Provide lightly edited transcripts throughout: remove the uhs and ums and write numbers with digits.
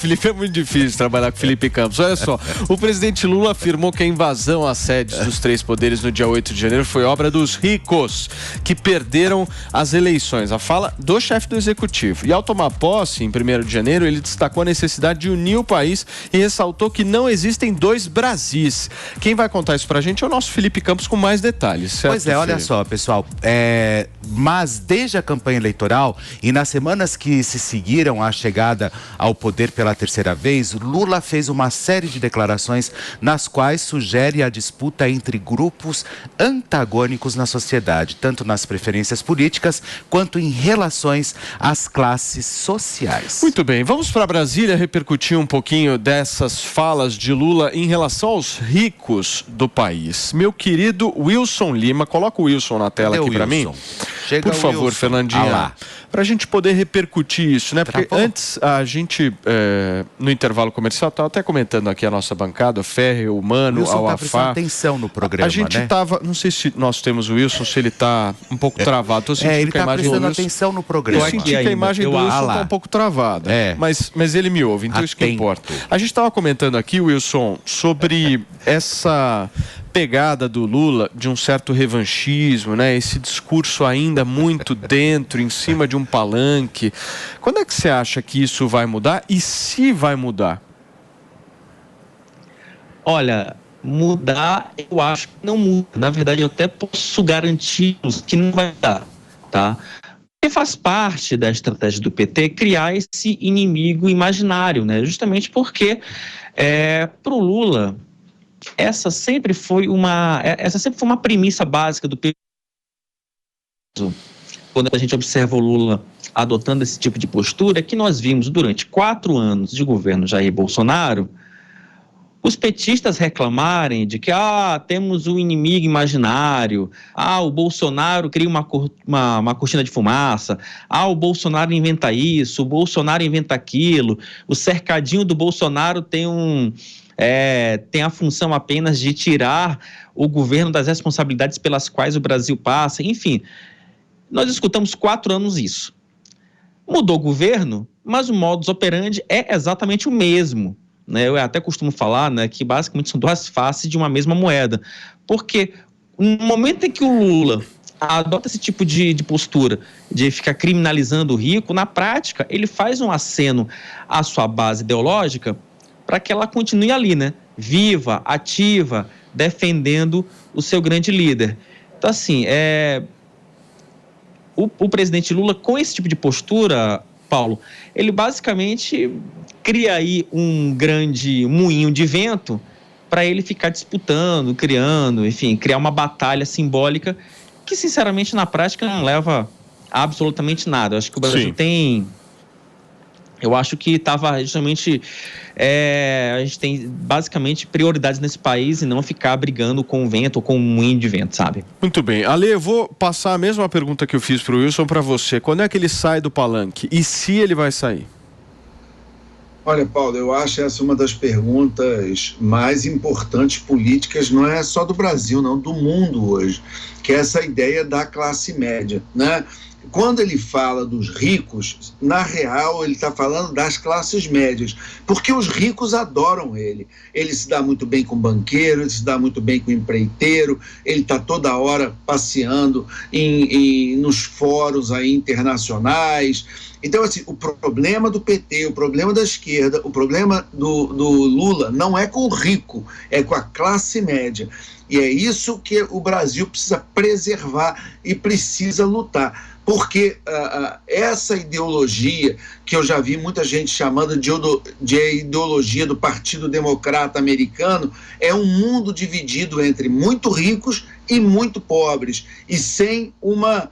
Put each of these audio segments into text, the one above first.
Felipe, é muito difícil trabalhar com Felipe Campos. Olha só, o presidente Lula afirmou que a invasão às sedes dos três poderes no dia 8 de janeiro foi obra dos ricos, que perderam as eleições. A fala do chefe do executivo. E ao tomar posse, em 1º de janeiro, ele destacou a necessidade de unir o país e ressaltou que não existem dois Brasis. Quem vai contar isso pra gente é o nosso Felipe Campos com mais detalhes. Certo, pois é, olha só, pessoal. Mas desde a campanha eleitoral e nas semanas que se seguiram à chegada ao poder pela terceira vez, Lula fez uma série de declarações nas quais sugere a disputa entre grupos antagônicos na sociedade, tanto nas preferências políticas quanto em relações às classes sociais. Muito bem, vamos para Brasília repercutir um pouquinho dessas falas de Lula em relação aos ricos do país. Meu querido Wilson Lima, coloca o Wilson na tela aqui para mim. Chega, por favor, Wilson. Fernandinha, para a gente poder repercutir isso, né? Porque antes a gente, no intervalo comercial, estava até comentando aqui a nossa bancada, Ferre, o Mano, Wilson ao tá Afá. prestando atenção no programa, a gente estava, não sei se nós temos o Wilson, se ele está um pouco travado. Tô sentindo ele que a está imagem prestando do Wilson, atenção no programa. eu senti que a imagem do Wilson está um pouco travada, mas ele me ouve, então isso que importa. A gente estava comentando aqui, Wilson, sobre essa pegada do Lula de um certo revanchismo, né? Esse discurso ainda muito dentro, em cima de um palanque. Quando é que você acha que isso vai mudar e se vai mudar? Olha, mudar eu acho que não muda. Na verdade, eu até posso garantir que não vai mudar, tá? Porque faz parte da estratégia do PT criar esse inimigo imaginário, né? Justamente porque para o Lula essa sempre foi uma premissa básica do PT. Quando a gente observa o Lula adotando esse tipo de postura, que nós vimos durante 4 anos de governo Jair Bolsonaro, os petistas reclamarem de que temos um inimigo imaginário, o Bolsonaro cria uma cortina de fumaça, o Bolsonaro inventa isso, o Bolsonaro inventa aquilo, o cercadinho do Bolsonaro tem a função apenas de tirar o governo das responsabilidades pelas quais o Brasil passa. Enfim, nós escutamos 4 anos isso. Mudou o governo, mas o modus operandi é exatamente o mesmo, né? Eu até costumo falar, né, que basicamente são 2 faces de uma mesma moeda. Porque no momento em que o Lula adota esse tipo de postura, de ficar criminalizando o rico, na prática ele faz um aceno à sua base ideológica para que ela continue ali, né? Viva, ativa, defendendo o seu grande líder. Então, assim, o presidente Lula, com esse tipo de postura, Paulo, ele basicamente cria aí um grande moinho de vento para ele ficar disputando, criando, enfim, criar uma batalha simbólica que, sinceramente, na prática não leva a absolutamente nada. Eu acho que o Brasil tem... Eu acho que estava justamente... a gente tem basicamente prioridades nesse país e não ficar brigando com o vento ou com um moinho de vento, sabe? Muito bem. Ale, eu vou passar a mesma pergunta que eu fiz para o Wilson para você. Quando é que ele sai do palanque? E se ele vai sair? Olha, Paulo, eu acho essa uma das perguntas mais importantes políticas, não é só do Brasil, não, do mundo hoje, que é essa ideia da classe média, né? Quando ele fala dos ricos, na real ele está falando das classes médias, porque os ricos adoram ele. Ele se dá muito bem com banqueiro, ele se dá muito bem com empreiteiro, ele está toda hora passeando nos fóruns aí internacionais. Então, assim, o problema do PT, o problema da esquerda, o problema do Lula não é com o rico, é com a classe média. E é isso que o Brasil precisa preservar e precisa lutar. Porque essa ideologia, que eu já vi muita gente chamando de ideologia do Partido Democrata Americano, é um mundo dividido entre muito ricos e muito pobres, e sem uma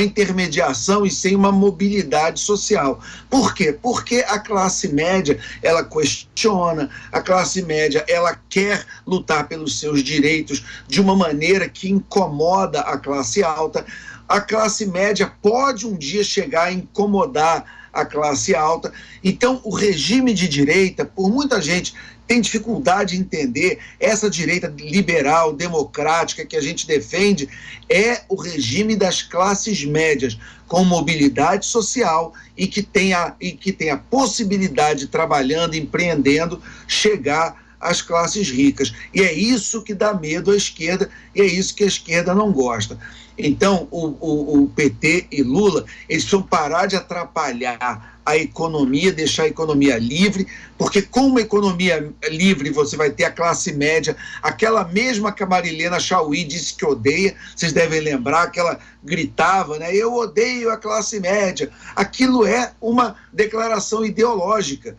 intermediação e sem uma mobilidade social. Por quê? Porque a classe média, ela questiona, a classe média, ela quer lutar pelos seus direitos de uma maneira que incomoda a classe alta. A classe média pode um dia chegar a incomodar a classe alta. Então, o regime de direita, por muita gente tem dificuldade de entender, essa direita liberal, democrática que a gente defende, é o regime das classes médias, com mobilidade social e que tem a possibilidade, trabalhando, empreendendo, chegar às classes ricas. E é isso que dá medo à esquerda, e é isso que a esquerda não gosta. Então, o PT e Lula, eles precisam parar de atrapalhar a economia, deixar a economia livre, porque com uma economia livre você vai ter a classe média, aquela mesma que a Marilena Chaui disse que odeia, vocês devem lembrar que ela gritava, né? Eu odeio a classe média. Aquilo é uma declaração ideológica.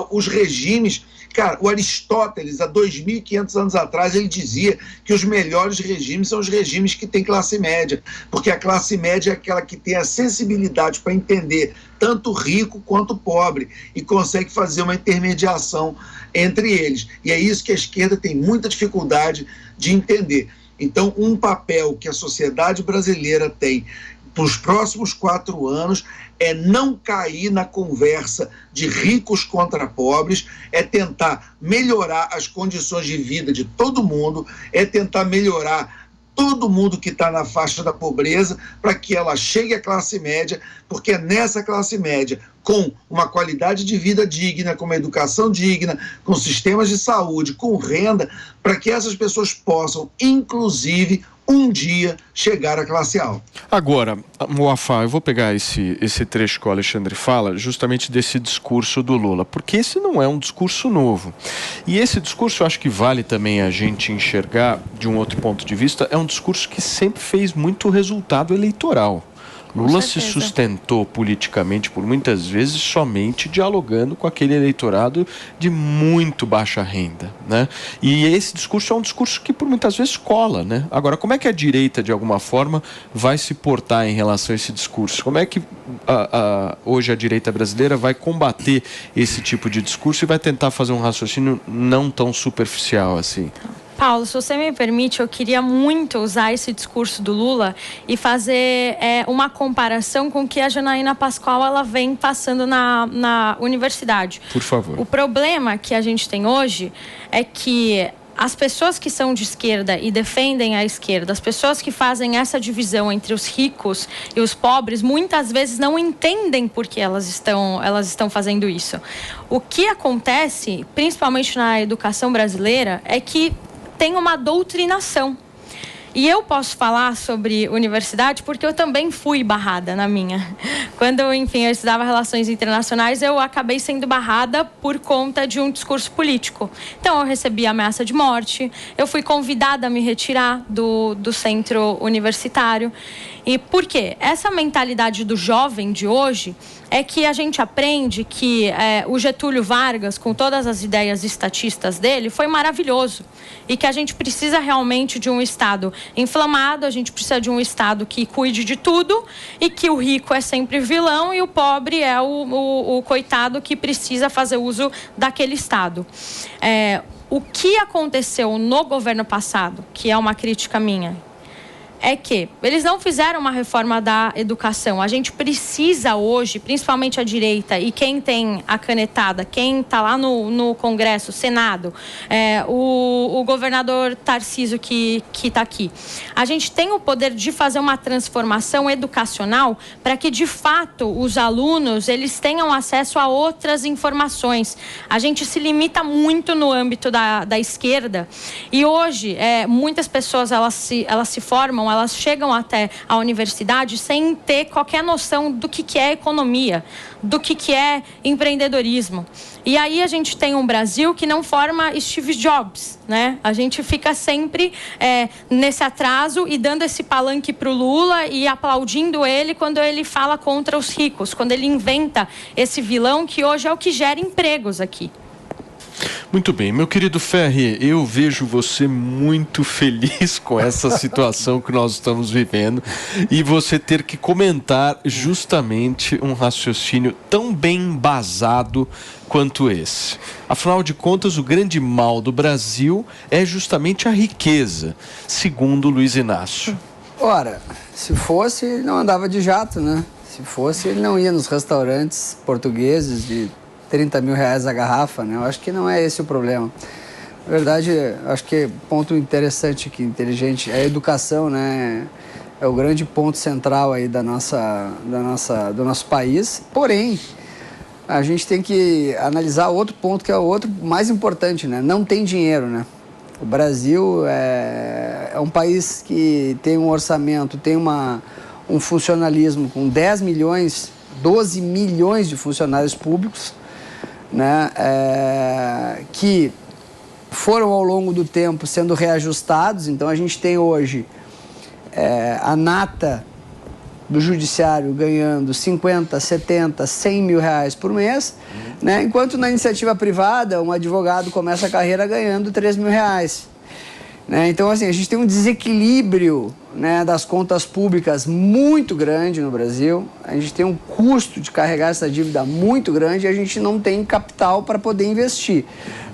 Os regimes... Cara, o Aristóteles, há 2.500 anos atrás, ele dizia que os melhores regimes são os regimes que têm classe média, porque a classe média é aquela que tem a sensibilidade para entender tanto rico quanto pobre e consegue fazer uma intermediação entre eles. E é isso que a esquerda tem muita dificuldade de entender. Então, um papel que a sociedade brasileira tem para os próximos 4 anos é não cair na conversa de ricos contra pobres, é tentar melhorar as condições de vida de todo mundo, é tentar melhorar todo mundo que está na faixa da pobreza para que ela chegue à classe média, porque é nessa classe média, com uma qualidade de vida digna, com uma educação digna, com sistemas de saúde, com renda, para que essas pessoas possam, inclusive, um dia chegar à classe alta. Agora, Moafá, eu vou pegar esse trecho que o Alexandre fala, justamente desse discurso do Lula, porque esse não é um discurso novo. E esse discurso, eu acho que vale também a gente enxergar de um outro ponto de vista, é um discurso que sempre fez muito resultado eleitoral. Lula se sustentou politicamente por muitas vezes somente dialogando com aquele eleitorado de muito baixa renda, né? E esse discurso é um discurso que por muitas vezes cola, né? Agora, como é que a direita, de alguma forma, vai se portar em relação a esse discurso? Como é que hoje a direita brasileira vai combater esse tipo de discurso e vai tentar fazer um raciocínio não tão superficial assim? Paulo, se você me permite, eu queria muito usar esse discurso do Lula e fazer uma comparação com o que a Janaína Pascoal ela vem passando na universidade. Por favor. O problema que a gente tem hoje é que as pessoas que são de esquerda e defendem a esquerda, as pessoas que fazem essa divisão entre os ricos e os pobres, muitas vezes não entendem por que elas estão fazendo isso. O que acontece, principalmente na educação brasileira, é que tem uma doutrinação. E eu posso falar sobre universidade porque eu também fui barrada na minha. Quando, enfim, eu estudava relações internacionais, eu acabei sendo barrada por conta de um discurso político. Então, eu recebi ameaça de morte, eu fui convidada a me retirar do centro universitário. E por quê? Essa mentalidade do jovem de hoje é que a gente aprende que o Getúlio Vargas, com todas as ideias estatistas dele, foi maravilhoso. E que a gente precisa realmente de um Estado inflamado, a gente precisa de um Estado que cuide de tudo e que o rico é sempre vilão e o pobre é o coitado que precisa fazer uso daquele Estado. O que aconteceu no governo passado, que é uma crítica minha, é que eles não fizeram uma reforma da educação. A gente precisa hoje, principalmente a direita e quem tem a canetada, quem está lá no Congresso, Senado, o governador Tarcísio que está aqui. A gente tem o poder de fazer uma transformação educacional para que, de fato, os alunos eles tenham acesso a outras informações. A gente se limita muito no âmbito da esquerda e hoje muitas pessoas elas se formam, elas chegam até a universidade sem ter qualquer noção do que é economia, do que é empreendedorismo. E aí a gente tem um Brasil que não forma Steve Jobs, né? A gente fica sempre nesse atraso e dando esse palanque para o Lula e aplaudindo ele quando ele fala contra os ricos, quando ele inventa esse vilão que hoje é o que gera empregos aqui. Muito bem, meu querido Ferri, eu vejo você muito feliz com essa situação que nós estamos vivendo e você ter que comentar justamente um raciocínio tão bem embasado quanto esse. Afinal de contas, o grande mal do Brasil é justamente a riqueza, segundo Luiz Inácio. Ora, se fosse, não andava de jato, né? Se fosse, ele não ia nos restaurantes portugueses de 30 mil reais a garrafa, né? Eu acho que não é esse o problema. Na verdade, acho que ponto interessante aqui, inteligente, é a educação, né? É o grande ponto central aí do nosso país. Porém, a gente tem que analisar outro ponto que é o outro mais importante, né? Não tem dinheiro, né? O Brasil é um país que tem um orçamento, tem um funcionalismo com 10 milhões, 12 milhões de funcionários públicos, né? Que foram ao longo do tempo sendo reajustados. Então a gente tem hoje a nata do judiciário ganhando 50, 70, 100 mil reais por mês, né? Enquanto na iniciativa privada um advogado começa a carreira ganhando 3 mil reais. Né? Então, assim, a gente tem um desequilíbrio, né, das contas públicas muito grande no Brasil, a gente tem um custo de carregar essa dívida muito grande e a gente não tem capital para poder investir.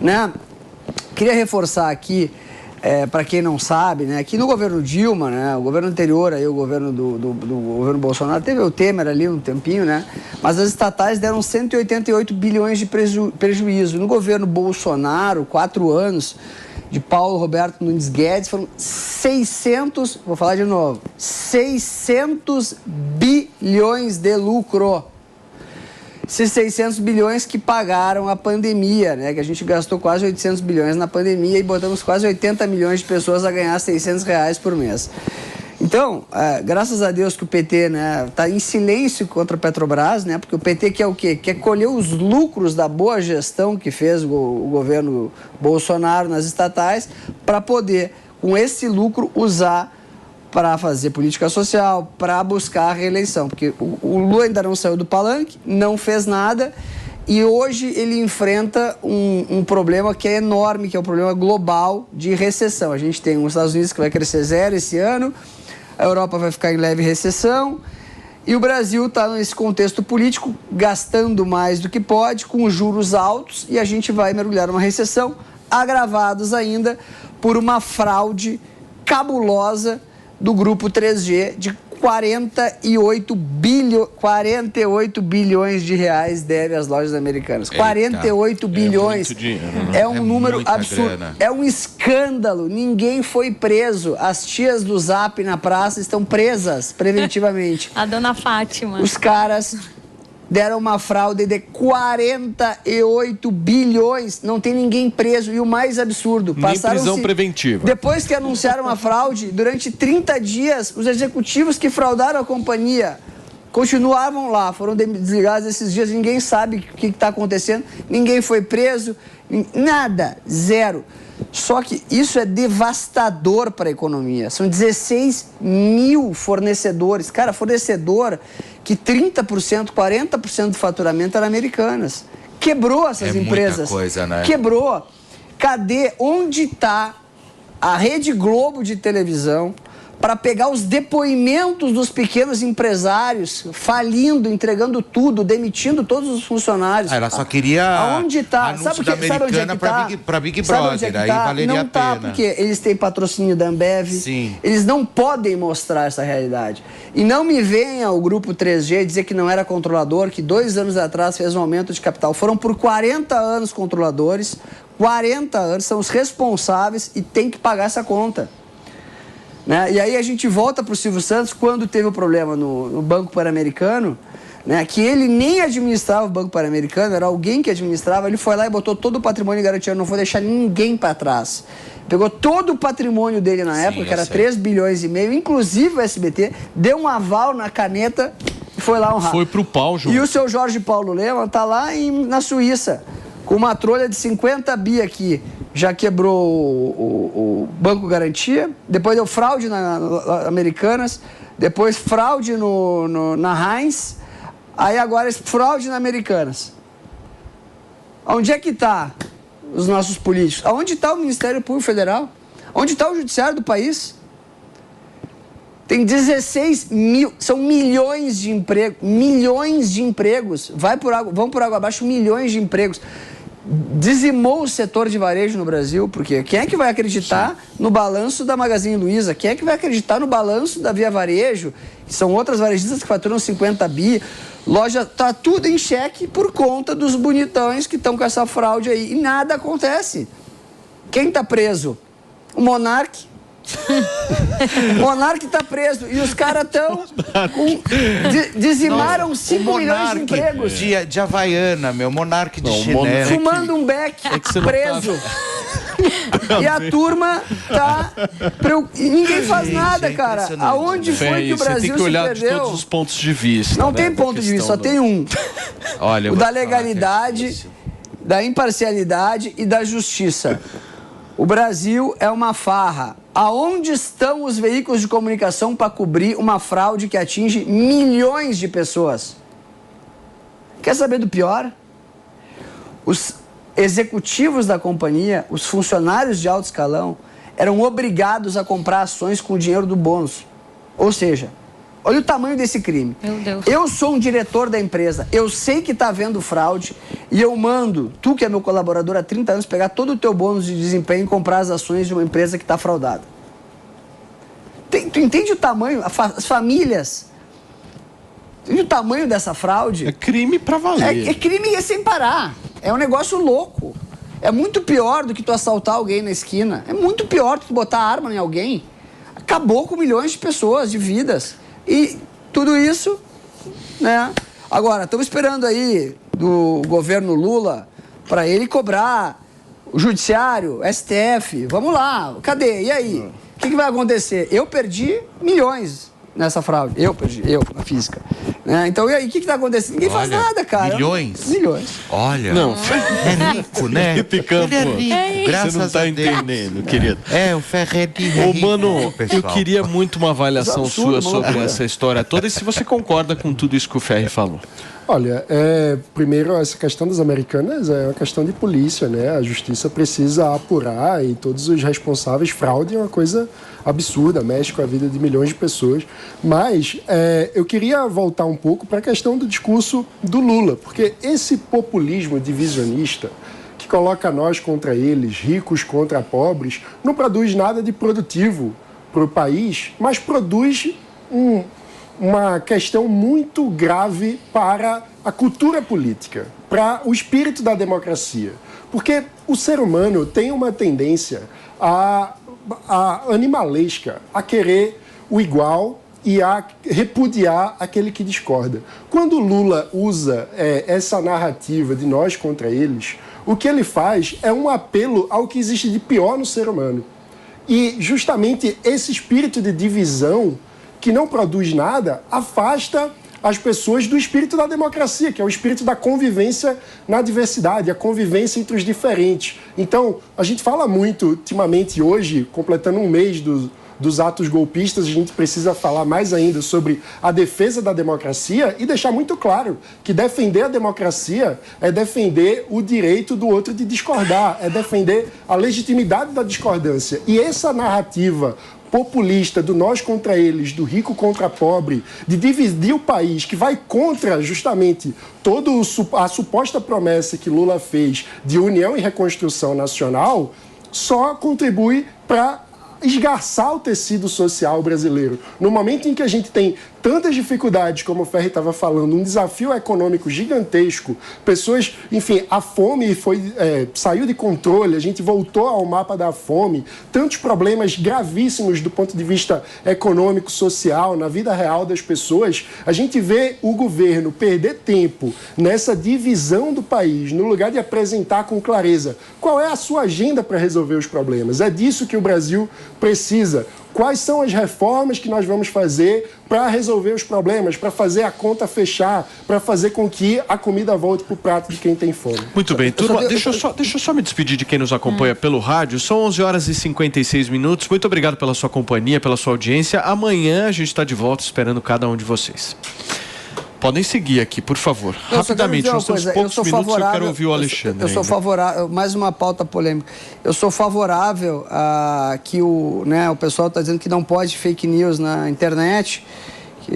Né? Queria reforçar aqui, para quem não sabe, né, que no governo Dilma, né, o governo anterior, aí, o governo do governo Bolsonaro, teve o Temer ali um tempinho, né, mas as estatais deram 188 bilhões de prejuízo. No governo Bolsonaro, 4 anos, de Paulo Roberto Nunes Guedes, foram 600, vou falar de novo, 600 bilhões de lucro. Esses 600 bilhões que pagaram a pandemia, né? Que a gente gastou quase 800 bilhões na pandemia e botamos quase 80 milhões de pessoas a ganhar 600 reais por mês. Então, graças a Deus que o PT, né, tá em silêncio contra a Petrobras, né? Porque o PT quer o quê? Quer colher os lucros da boa gestão que fez o governo Bolsonaro nas estatais para poder, com esse lucro, usar para fazer política social, para buscar a reeleição. Porque o Lula ainda não saiu do palanque, não fez nada e hoje ele enfrenta um problema que é enorme, que é o problema global de recessão. A gente tem os Estados Unidos que vai crescer 0 esse ano, a Europa vai ficar em leve recessão e o Brasil está nesse contexto político gastando mais do que pode, com juros altos, e a gente vai mergulhar numa recessão, agravados ainda por uma fraude cabulosa do grupo 3G de 48 bilhões de reais deve às lojas americanas. 48 bilhões é um número absurdo. Grana. É um escândalo. Ninguém foi preso. As tias do Zap na praça estão presas preventivamente. A dona Fátima. Os caras deram uma fraude de 48 bilhões. Não tem ninguém preso. E o mais absurdo, nem prisão preventiva. Depois que anunciaram a fraude, durante 30 dias, os executivos que fraudaram a companhia continuavam lá. Foram desligados esses dias. Ninguém sabe o que está acontecendo. Ninguém foi preso. Nada. Zero. Só que isso é devastador para a economia. São 16 mil fornecedores. Cara, fornecedor que 30%, 40% do faturamento era Americanas. Quebrou essas empresas. Muita coisa, né? Quebrou. Cadê? Onde está a Rede Globo de televisão para pegar os depoimentos dos pequenos empresários falindo, entregando tudo, demitindo todos os funcionários? Ela só queria aonde tá? Sabe onde é que tá? Para Big Brother, aí valeria a pena. Não tá, porque eles têm patrocínio da Ambev. Sim. Eles não podem mostrar essa realidade. E não me venha o grupo 3G dizer que não era controlador, que 2 anos atrás fez um aumento de capital. Foram por 40 anos controladores, 40 anos, são os responsáveis e tem que pagar essa conta. Né? E aí a gente volta para o Silvio Santos quando teve o problema no Banco Pan-Americano, né? Que ele nem administrava o Banco Pan-Americano, era alguém que administrava, ele foi lá e botou todo o patrimônio garantido, não foi deixar ninguém para trás. Pegou todo o patrimônio dele na época, que era 3 bilhões e meio, inclusive o SBT, deu um aval na caneta e foi lá honrar. Foi pro pau, João. E o seu Jorge Paulo Lemann está lá na Suíça, com uma trolha de 50 bi aqui. Já quebrou o Banco Garantia, depois deu fraude na Americanas, depois fraude na Heinz, aí agora fraude na Americanas. Onde é que está os nossos políticos? Onde está o Ministério Público Federal? Onde está o Judiciário do país? Tem 16 mil, são milhões de empregos, vão por água abaixo milhões de empregos. Dizimou o setor de varejo no Brasil, porque quem é que vai acreditar no balanço da Magazine Luiza? Quem é que vai acreditar no balanço da Via Varejo? São outras varejistas que faturam 50 bi. Loja, tá tudo em xeque por conta dos bonitões que estão com essa fraude aí. E nada acontece. Quem tá preso? O Monark. O Monark tá preso. E os caras estão dizimaram 5 milhões de empregos. De Havaiana, meu. Monark de chinelo. Fumando um beck, preso. E a turma tá... E ninguém faz nada, cara. Aonde foi que o Brasil se perdeu? Tem que olhar de todos os pontos de vista. Não tem ponto de vista, só tem um. Olha, o da legalidade, da imparcialidade e da justiça. O Brasil é uma farra. Aonde estão os veículos de comunicação para cobrir uma fraude que atinge milhões de pessoas? Quer saber do pior? Os executivos da companhia, os funcionários de alto escalão, eram obrigados a comprar ações com o dinheiro do bônus. Ou seja, olha o tamanho desse crime. Meu Deus. Eu sou um diretor da empresa, eu sei que está havendo fraude e eu mando, tu que é meu colaborador há 30 anos, pegar todo o teu bônus de desempenho e comprar as ações de uma empresa que está fraudada. Tu entende o tamanho? As famílias... E o tamanho dessa fraude? É crime pra valer. É crime sem parar. É um negócio louco. É muito pior do que tu assaltar alguém na esquina. É muito pior do que tu botar arma em alguém. Acabou com milhões de pessoas, de vidas. E tudo isso, né? Agora, estamos esperando aí do governo Lula para ele cobrar o judiciário, STF. Vamos lá, cadê? E aí? O que vai acontecer? Eu perdi milhões nessa fraude. Eu na física. Então, e aí, o que está acontecendo? Ninguém faz nada, cara. Milhões? Milhões. Olha. Não. É rico, né? Felipe Campos. Ele é rico, graças Você não tá a Deus. entendendo, querido. O Ferretti é Ô, rico, mano, pessoal. eu queria muito uma avaliação Absurdo, sua sobre loucura. essa história toda e se você concorda com tudo isso que o Ferri falou. Olha, primeiro, essa questão das americanas é uma questão de polícia, né? A justiça precisa apurar e todos os responsáveis. Fraude é uma coisa absurda, mexe com a vida de milhões de pessoas. Mas eu queria voltar um pouco para a questão do discurso do Lula, porque esse populismo divisionista que coloca nós contra eles, ricos contra pobres, não produz nada de produtivo para o país, mas produz uma questão muito grave para a cultura política, para o espírito da democracia. Porque o ser humano tem uma tendência a animalesca, a querer o igual e a repudiar aquele que discorda. Quando Lula usa essa narrativa de nós contra eles, o que ele faz é um apelo ao que existe de pior no ser humano. E justamente esse espírito de divisão que não produz nada, afasta as pessoas do espírito da democracia, que é o espírito da convivência na diversidade, a convivência entre os diferentes. Então, a gente fala muito, ultimamente, hoje, completando um mês dos atos golpistas, a gente precisa falar mais ainda sobre a defesa da democracia e deixar muito claro que defender a democracia é defender o direito do outro de discordar, é defender a legitimidade da discordância. E essa narrativa populista do nós contra eles, do rico contra pobre, de dividir o país, que vai contra justamente toda a suposta promessa que Lula fez de união e reconstrução nacional, só contribui para esgarçar o tecido social brasileiro. No momento em que a gente tem tantas dificuldades, como o Ferri estava falando, um desafio econômico gigantesco, pessoas, enfim, a fome saiu de controle, a gente voltou ao mapa da fome, tantos problemas gravíssimos do ponto de vista econômico, social, na vida real das pessoas, a gente vê o governo perder tempo nessa divisão do país, no lugar de apresentar com clareza qual é a sua agenda para resolver os problemas. É disso que o Brasil precisa. Quais são as reformas que nós vamos fazer para resolver os problemas, para fazer a conta fechar, para fazer com que a comida volte para o prato de quem tem fome? Muito bem, turma, deixa eu só me despedir de quem nos acompanha pelo rádio. São 11 horas e 56 minutos. Muito obrigado pela sua companhia, pela sua audiência. Amanhã a gente está de volta esperando cada um de vocês. Podem seguir aqui, por favor. Rapidamente, nós temos poucos minutos e eu quero ouvir o Alexandre. Eu sou favorável, mais uma pauta polêmica. Eu sou favorável a que o pessoal está dizendo que não pode fake news na internet, que,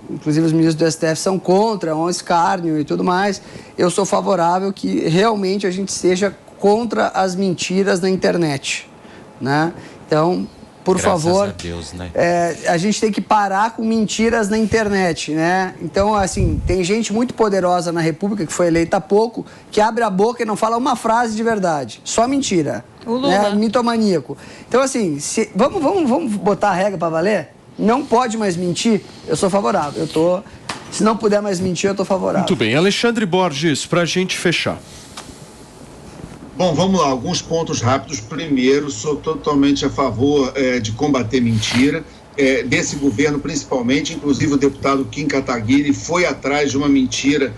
inclusive os ministros do STF são contra, um escárnio e tudo mais. Eu sou favorável que realmente a gente seja contra as mentiras na internet, né? Então, por Graças favor, a Deus, né? a gente tem que parar com mentiras na internet, né? Então, assim, tem gente muito poderosa na República, que foi eleita há pouco, que abre a boca e não fala uma frase de verdade. Só mentira. O Lula. Né? Mitomaníaco. Então, assim, vamos botar a regra para valer? Não pode mais mentir? Eu sou favorável. Se não puder mais mentir, eu tô favorável. Muito bem. Alexandre Borges, pra gente fechar. Bom, vamos lá, alguns pontos rápidos. Primeiro, sou totalmente a favor de combater mentira, desse governo principalmente, inclusive o deputado Kim Kataguiri foi atrás de uma mentira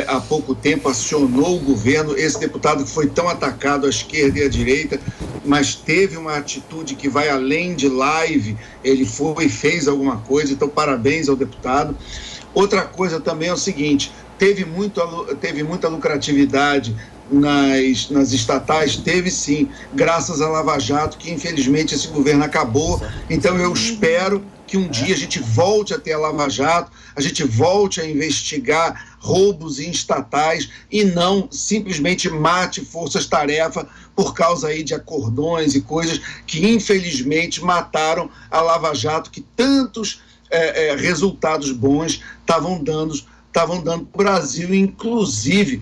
há pouco tempo, acionou o governo, esse deputado que foi tão atacado à esquerda e à direita, mas teve uma atitude que vai além de live, ele foi e fez alguma coisa, então parabéns ao deputado. Outra coisa também é o seguinte, teve muita lucratividade nas estatais, teve sim, graças à Lava Jato, que infelizmente esse governo acabou. Então eu espero que um dia a gente volte a ter a Lava Jato, a gente volte a investigar roubos em estatais e não simplesmente mate forças-tarefa por causa aí de acordões e coisas que infelizmente mataram a Lava Jato, que tantos resultados bons estavam dando para o Brasil, inclusive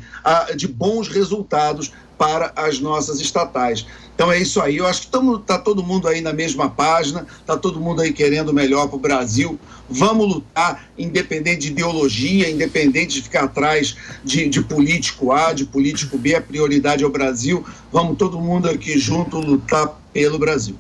de bons resultados para as nossas estatais. Então é isso aí, eu acho que está todo mundo aí na mesma página, está todo mundo aí querendo o melhor para o Brasil. Vamos lutar, independente de ideologia, independente de ficar atrás de político A, de político B, a prioridade é o Brasil. Vamos todo mundo aqui junto lutar pelo Brasil.